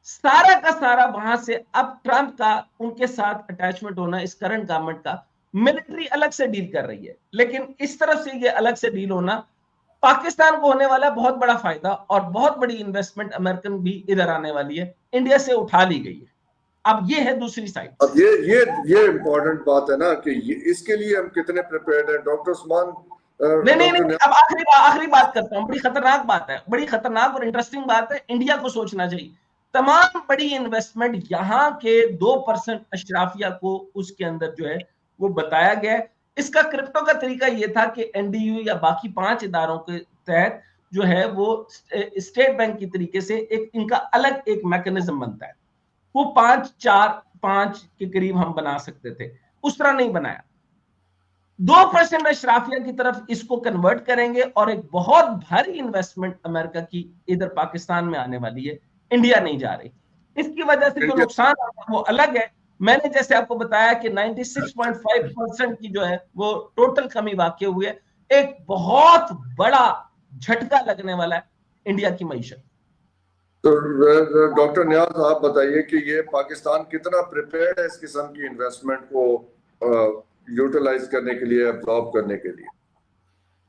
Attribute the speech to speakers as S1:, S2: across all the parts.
S1: सारा का सारा वहां से अब ट्रंप का उनके साथ अटैचमेंट होना, इस करंट गवर्नमेंट का, मिलिट्री अलग से डील कर रही है, लेकिन इस तरफ से ये अलग से डील होना पाकिस्तान को होने वाला बहुत बड़ा फायदा, और बहुत बड़ी इन्वेस्टमेंट अमेरिकन भी इधर आने वाली है, इंडिया से उठा ली गई है। अब ये है दूसरी साइड।
S2: अब ये इम्पोर्टेंट बात है ना कि इसके लिए हम कितने प्रिपेयर्ड हैं डॉक्टर उस्मान।
S1: नहीं, अब आखिरी बात करता हूं, बड़ी खतरनाक बात है, बड़ी खतरनाक और इंटरेस्टिंग बात है, इंडिया को सोचना चाहिए। तमाम बड़ी इन्वेस्टमेंट यहाँ के 2% अशराफिया को उसके अंदर जो है वो बताया गया है। इसका क्रिप्टो का तरीका ये था कि एनडीयू या बाकी 5 इदारों के तहत जो है वो स्टेट बैंक की तरीके से एक इनका अलग एक मैकेनिज्म बनता है, वो 5-4-5 के करीब हम बना सकते थे, उस तरह नहीं बनाया। 2% अशराफिया की तरफ इसको कन्वर्ट करेंगे और एक बहुत भारी इन्वेस्टमेंट अमेरिका की इधर पाकिस्तान में आने वाली है, इंडिया नहीं जा रही। इसकी वजह से जो नुकसान वो अलग है। मैंने जैसे आपको बताया कि 96.5% की जो है वो टोटल कमी वाकई हुई है, एक बहुत बड़ा झटका लगने वाला है इंडिया की मईशत।
S2: तो डॉक्टर नियाज आप बताइए कि ये पाकिस्तान कितना प्रिपेयर्ड है इस किस्म की इन्वेस्टमेंट को यूटिलाइज करने के लिए, अब्सॉर्ब करने के लिए।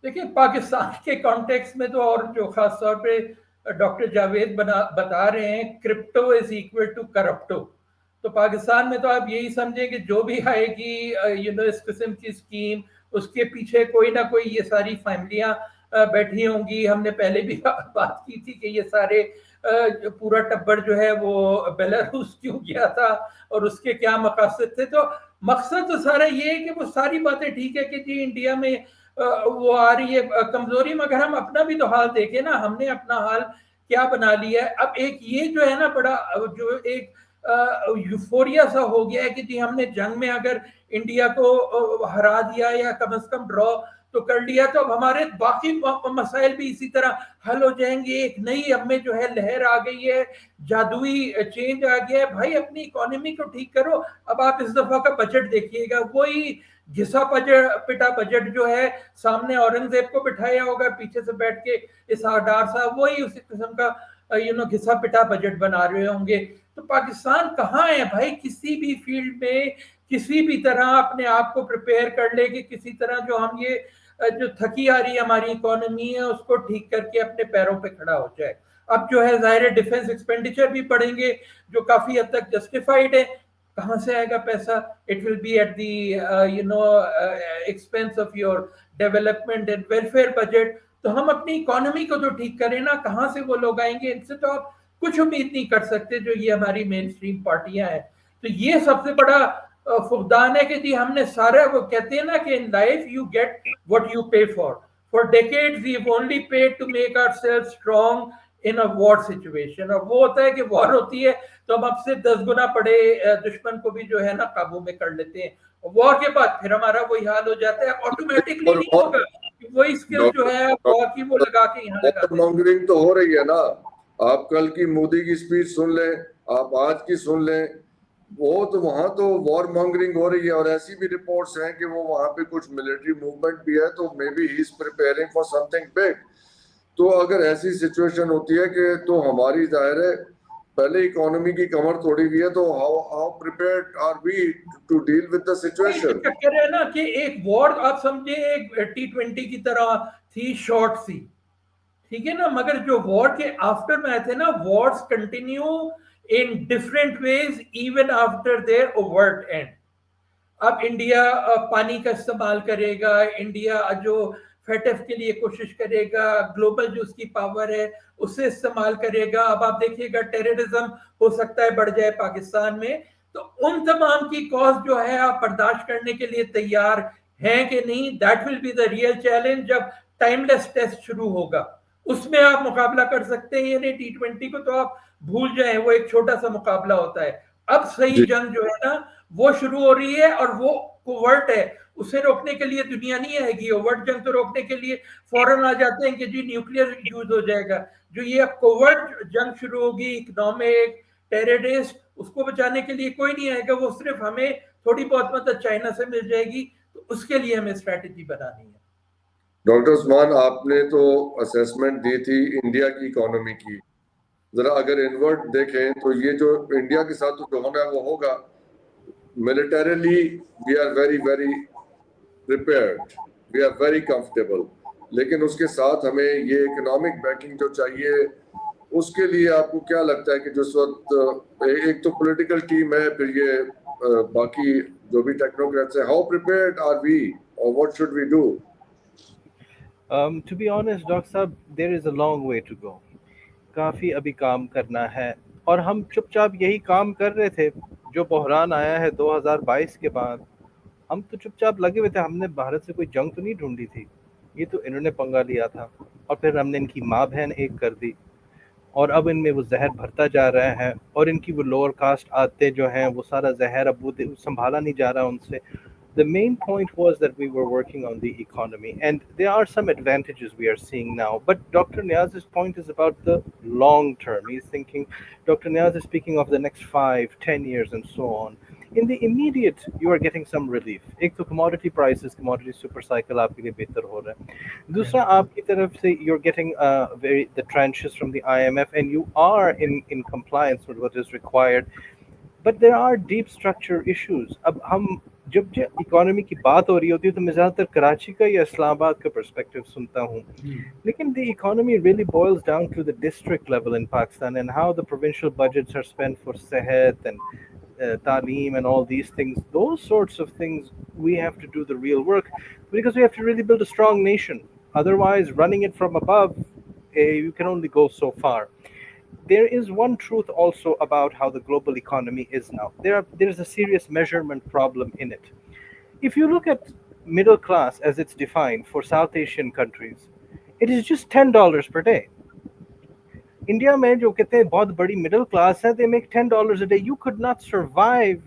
S3: देखिए पाकिस्तान के कॉन्टेक्स्ट में तो, और जो खास तौर पे डॉक्टर जावेद बता रहे हैं क्रिप्टो इज इक्वल टू करप्टो, तो पाकिस्तान में तो आप यही समझें कि जो भी आएगी इस किस्म की स्कीम, उसके पीछे कोई ना कोई ये सारी फैमिलियां बैठी होंगी। हमने पहले भी बात की थी कि ये सारे पूरा टब्बर जो है वो बेलारूस क्यों गया था और उसके क्या मकसद थे। तो मकसद तो सारा ये है कि वो सारी बातें ठीक है कि जी इंडिया में वो आ रही है कमजोरी, मगर हम अपना भी तो हाल देखें ना, हमने अपना हाल क्या बना लिया है। अब एक ये जो है ना बड़ा जो एक यूफोरिया सा हो गया है कि जी हमने जंग में अगर इंडिया को हरा दिया या कम से कम ड्रॉ तो कर लिया, तो अब हमारे बाकी मसाइल भी इसी तरह हल हो जाएंगे। एक नई अब में जो है लहर आ गई है, जादुई चेंज आ गया है। भाई अपनी इकोनॉमी को ठीक करो। अब आप इस दफा का बजट देखिएगा, वही घिसा पिटा बजट जो है, सामने औरंगजेब को बिठाया होगा, पीछे से बैठ के इसहाकडार साहब वही उसी किस्म का घिसा पिटा बजट बना रहे होंगे। तो पाकिस्तान कहाँ है भाई, किसी भी फील्ड में किसी भी तरह अपने आप को प्रिपेयर कर ले कि किसी तरह जो हम ये जो थकी आ रही हमारी इकोनॉमी है उसको ठीक करके अपने पैरों पे खड़ा हो जाए। अब जो है जाहिर डिफेंस एक्सपेंडिचर भी बढ़ेंगे जो काफी हद तक जस्टिफाइड है। कहाँ से आएगा पैसा? It will be at the expense of your development and welfare budget. तो हम अपनी इकोनॉमी को तो ठीक करें ना, कहाँ से वो लोग आएंगे? इनसे तो आप कुछ उम्मीद नहीं कर सकते जो ये हमारी मेन स्ट्रीम पार्टियां हैं। तो ये सबसे बड़ा फुकदान है कि जी हमने सारा, वो कहते हैं ना कि in life you get what you pay for decades we have only paid to make ourselves strong in a war situation. और वो होता है कि वॉर होती है तो हम अब से 10 गुना पड़े दुश्मन को भी जो है ना काबू में कर लेते हैं। वॉर के बाद फिर हमारा वही हाल हो जाता है, ऑटोमेटिकली नहीं होगा। वही स्किल जो है वॉर की वो लगा के यहाँ लगा
S2: मॉन्गरिंग तो हो रही है ना। आप कल की मोदी की स्पीच सुन लें, आप आज की सुन लें, वो तो वहां तो वॉर मॉन्गरिंग हो रही है। और ऐसी भी रिपोर्ट्स हैं कि वो वहां पे कुछ मिलिट्री मूवमेंट भी है, तो may be he is preparing for something big. तो अगर ऐसी सिचुएशन होती है कि तो हमारी जाहिर है पहले इकोनॉमी की कमर तोड़ी हुई है, तो how prepared are we to deal with the situation?
S3: कह रहे हैं ना कि एक वॉर आप समझे एक T20 की तरह थी, शॉर्ट सी, ठीक है ना, मगर जो वॉर के आफ्टर मैथ है ना, Wars continue in different ways even after their overt and. अब इंडिया पानी का इस्तेमाल करेगा, इंडिया जो फेटेफ के लिए कोशिश करेगा, ग्लोबल जो उसकी पावर है उससे इस्तेमाल करेगा। अब आप देखिएगा टेररिज्म हो सकता है बढ़ जाए पाकिस्तान में, तो उन तमाम की कॉस्ट जो है आप बर्दाश्त करने के लिए तैयार हैं कि नहीं? That will be the real challenge. जब टाइमलेस टेस्ट शुरू होगा उसमें आप मुकाबला कर सकते हैं, यानी T20 को तो आप भूल जाए, वो एक छोटा सा मुकाबला होता है। अब सही जंग जो है ना वो शुरू हो रही है, और वो कोवर्ट है, उसे रोकने के लिए दुनिया नहीं आएगी। ओवर्ट जंग तो रोकने के लिए फौरन आ जाते हैं कि जी न्यूक्लियर यूज हो जाएगा। जो ये अब कोवर्ट जंग शुरू होगी, इकोनॉमिक टेररिस्ट, उसको बचाने के लिए कोई नहीं आएगा, वो सिर्फ हमें थोड़ी बहुत मदद चाइना से मिल जाएगी, तो उसके लिए हमें स्ट्रैटेजी बनानी है।
S2: डॉक्टर उस्मान, आपने तो असेसमेंट दी थी इंडिया की इकोनॉमी की, जरा अगर इनवर्ट देखें तो ये जो इंडिया के साथ जो होना है वो होगा, militarily we are very very prepared, we are very comfortable, लेकिन उसके साथ हमें ये इकोनॉमिक बैकिंग जो चाहिए, उसके लिए आपको क्या लगता है कि जिस वक्त एक तो पॉलिटिकल टीम है, फिर ये बाकी जो भी टेक्नोक्रेट्स हैं, हाउ प्रिपेयर्ड आर वी और what should we do?
S4: To be honest, doctor साहब, there is a long way to go. काफ़ी अभी काम करना है, और हम चुपचाप यही काम कर रहे थे। जो बहरान आया है 2022 के बाद, हम तो चुपचाप लगे हुए थे। हमने भारत से कोई जंग तो नहीं ढूंढी थी, ये तो इन्होंने पंगा लिया था, और फिर हमने इनकी माँ बहन एक कर दी, और अब इनमें वो जहर भरता जा रहा है, और इनकी वो लोअर कास्ट आते जो हैं वो सारा जहर अब वो संभाला नहीं जा रहा उनसे। The main point was that we were working on the economy, and there are some advantages we are seeing now. But Dr. Niaz's point is about the long term. He's thinking, Dr. Niaz is speaking of the next 5, 10 years and so on. In the immediate, you are getting some relief. एक तो commodity prices, commodity super cycle आपके लिए बेहतर हो रहा है। दूसरा, आपकी तरफ से you're getting the tranches from the IMF, and you are in compliance with what is required. But there are deep structure issues. अब हम जब इकोनॉमी की बात हो रही होती है तो मैं ज़्यादातर कराची का या इस्लामाबाद का पर्सपेक्टिव सुनता हूँ, लेकिन the economy really boils down to the district level in Pakistan and how the provincial budgets are spent for sehat and taaleem and all these things. Those sorts of things, we have to do the real work, because we have to really build a strong nation. Otherwise, running it from above, you can only go so far. There is one truth also about how the global economy is now. There is a serious measurement problem in it. If you look at middle class as it's defined for South Asian countries, it is just $10 per day. India में जो कहते हैं बहुत बड़ी middle class है, they make $10 a day. You could not survive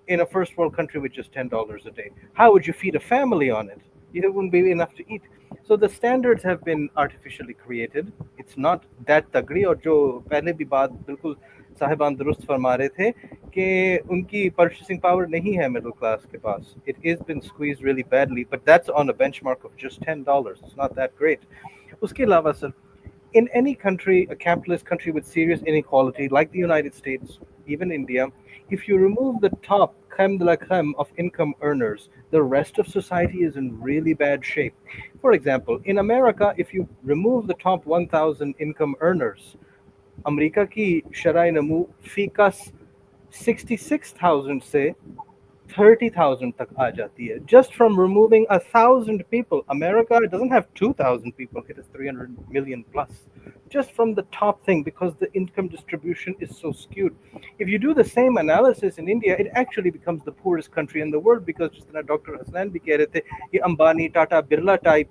S4: in a first world country with just $10 a day. How would you feed a family on it? It wouldn't be enough to eat. So the standards have been artificially created. It's not that तगड़ी, और जो पहले भी बात बिल्कुल साहिबान दुरुस्त फरमा रहे थे कि उनकी purchasing power नहीं है middle class के पास. It has been squeezed really badly, but that's on a benchmark of just $10. It's not that great. उसके अलावा sir, in any country, a capitalist country with serious inequality like the United States, even India, if you remove the top crème de la crème of income earners, the rest of society is in really bad shape. For example, in America, if you remove the top 1,000 income earners, America की शराय नमू faeces 66,000 से 30,000 तक आ जाती है, just from removing 1,000 people. America doesn't have 2,000 people, it is 300 million plus, just from the top thing, because the income distribution is so skewed. If you do the same analysis in India, it actually becomes the poorest country in the world, because just like Dr. Hasnan भी कह रहे थे, ये Ambani, Tata, Birla type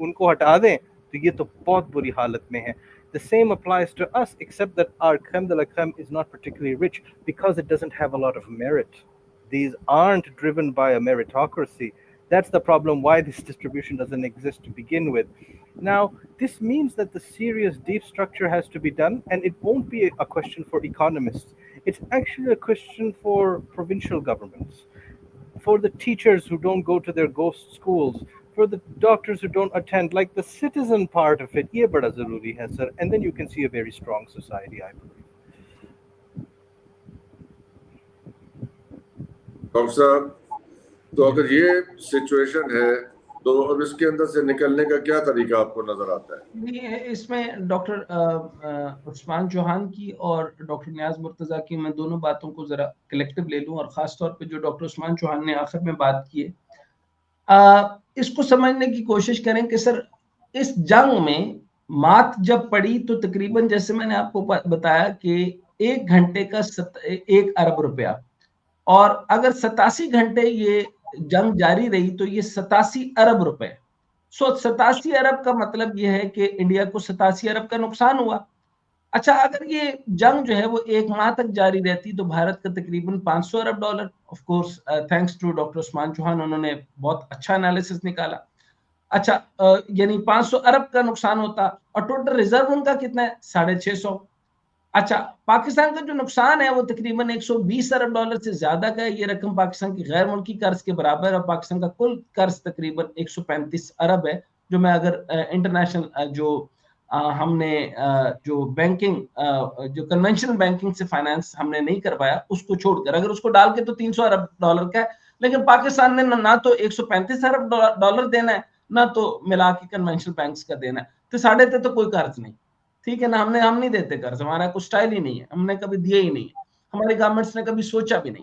S4: उनको हटा दें तो ये तो बहुत बुरी हालत में है. The same applies to us, except that our crème de la crème is not particularly rich because it doesn't have a lot of merit. These aren't driven by a meritocracy. That's the problem, why this distribution doesn't exist to begin with. Now, this means that the serious deep structure has to be done, and it won't be a question for economists. It's actually a question for provincial governments, for the teachers who don't go to their ghost schools, for the doctors who don't attend, like the citizen part of it. Ye bada zaruri hai, sir. And then you can see a very strong society, I believe.
S2: Doctor साहब, तो अगर ये situation है तो अब इसके अंदर से निकलने का क्या तरीका आपको नजर आता है?
S1: इसमें डॉक्टर उस्मान चौहान की और डॉक्टर नियाज मुर्तजा की मैं दोनों बातों को जरा कलेक्टिव ले लूं, और खास तौर पे जो डॉक्टर उस्मान चौहान ने आखिर में बात की है, इसको समझने की कोशिश करें कि सर इस जंग में मात जब पड़ी तो तकरीबन, जैसे मैंने आपको बताया कि 1 घंटे का 1 अरब रुपया, और अगर 87 घंटे ये जंग जारी रही तो ये 87 अरब रुपए। 87 अरब का मतलब ये है कि इंडिया को 87 अरब का नुकसान हुआ। अच्छा, अगर ये जंग जो है वो 1 माह तक जारी रहती तो भारत का तकरीबन 500 अरब dollar, of course thanks to doctor Usman Chauhan, उन्होंने बहुत अच्छा एनालिसिस निकाला। अच्छा, यानी 500 अरब का नुकसान होता, और टोटल रिजर्व उनका कितना है? 650। अच्छा, पाकिस्तान का जो नुकसान है वो तकरीबन 120 अरब डॉलर से ज्यादा का है। ये रकम पाकिस्तान की गैर मुल्की कर्ज के बराबर है, और पाकिस्तान का कुल कर्ज तकरीबन 135 अरब है, जो मैं अगर इंटरनेशनल जो हमने जो बैंकिंग जो कन्वेंशनल बैंकिंग से फाइनेंस हमने नहीं करवाया, उसको छोड़कर, अगर उसको डाल के तो 300 अरब डॉलर का है, लेकिन पाकिस्तान ने ना तो 135 अरब डॉलर देना है, ना तो मिला के कन्वेंशनल बैंक्स का देना है, तो साढ़े तो कोई कर्ज नहीं, ठीक है ना, हम नहीं देते कर्ज, हमारा कुछ स्टाइल ही नहीं है, हमने कभी दिए ही नहीं है, हमारी गवर्नमेंट्स ने कभी सोचा भी नहीं।